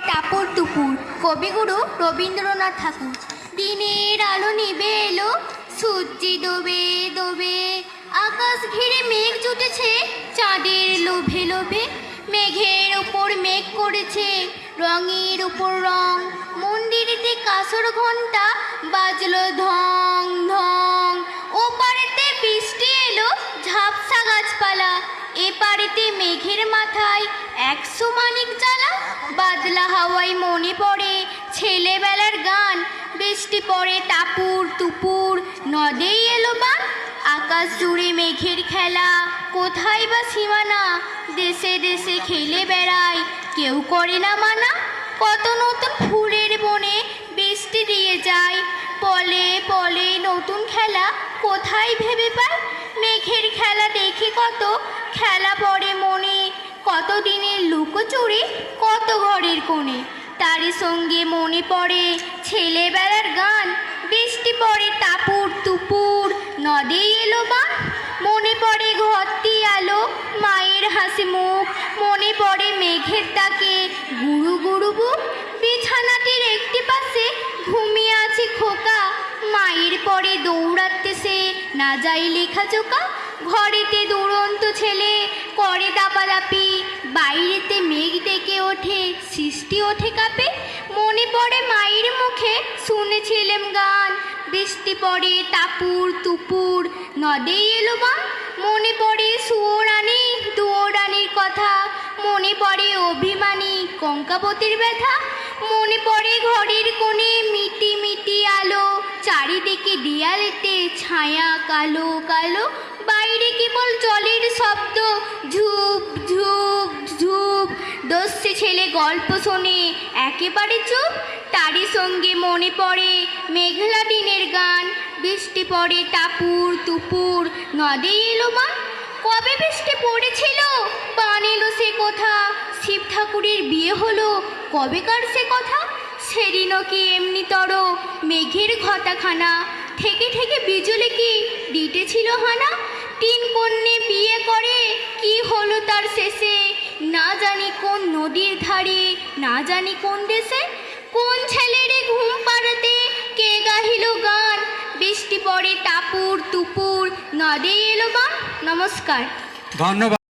টাপুর টুপুর কবিগুরু রবীন্দ্রনাথ ঠাকুর। দিনের আলো নিবে এলো, সূর্যি ডোবে ডোবে, আকাশ ঘিরে মেঘ জুটেছে চাঁদের লোভে লোভে। মেঘের উপর মেঘ করেছে রঙের উপর রং, মন্দিরেতে কাসর ঘন্টা বাজলো ধং ধং। ও পারেতে বৃষ্টি এলো ঝাপসা গাছপালা, এ পারেতে মেঘের মাথায় 100 মানিক জ্বালা। বাদলা হাওয়ায় মনে পড়ে ছেলেবেলার গান, বৃষ্টি পড়ে টাপুর টুপুর নদেই এলো বান। আকাশ জুড়ে মেঘের খেলা, কোথায় বা সীমানা, দেশে দেশে খেলে বেড়ায় কেউ করে না মানা। কত নতুন ফুলের বনে বৃষ্টি দিয়ে যায়, পলে পলে নতুন খেলা কোথায় ভেবে পায়। মেঘের খেলা দেখি কত, খেলা পড়ে মনে, কত দিনের লুকোচুরি কত ঘরের কোণে। তারই সঙ্গে মনে পড়ে ছেলেবেলার গান, বৃষ্টি পড়ে টাপুর টুপুর নদেই এলো বান। মনে পড়ে ঘরটি আলো মায়ের হাসি মুখ, মনে পড়ে মেঘের ডাকে গুরু গুরু বুক। বিছানাটির একটি পাশে ঘুমিয়ে আছে খোকা, মায়ের পরে দৌড়াতে সে না যাই লেখাজোকা। ঘরেতে দুরন্ত ছেলে করে দাপাদাপি, বাইরেতে মেঘ ডেকে ওঠে সৃষ্টি ওঠে কাঁপে। মনে পড়ে মায়ের মুখে শুনেছিলাম গান, বৃষ্টি পড়ে টাপুর টুপুর নদেই এলো বান। মনে পড়ে সুয়োরানী দুয়োরানীর কথা, মনে পড়ে অভিমানী কঙ্কাবতীর ব্যথা। মনে পড়ে ঘরের কোণে মিটি মিটি আলো, চারিদিকে দেয়ালেতে ছায়া কালো কালো। বাইরে কেবল জলের শব্দ ঝুপ ঝুপ ঝুপ, দস্যে ছেলে গল্প শোনে একেবারে চুপ। তারই সঙ্গে মনে পড়ে মেঘলা দিনের গান, বৃষ্টি পড়ে টাপুর টুপুর নদেই এলো বান। কবে বৃষ্টি পড়েছিল বান এলো সে কথা, শিব ঠাকুরের বিয়ে হলো কবেকার সে কথা। সেদিনও কি এমনি তর মেঘের ঘটাখানা, থেকে থেকে বিজুলি কি দিতেছিল হানা। 3 কন্যে বিয়ে করে কি হলো তার শেষে, না জানি কোন নদীর ধারে না জানি কোন দেশে। কোন ছেলেরে ঘুম পাড়াতে কে গাহিল গান, বৃষ্টি পড়ে টাপুর টুপুর নদেই এলো বান। নমস্কার। ধন্যবাদ।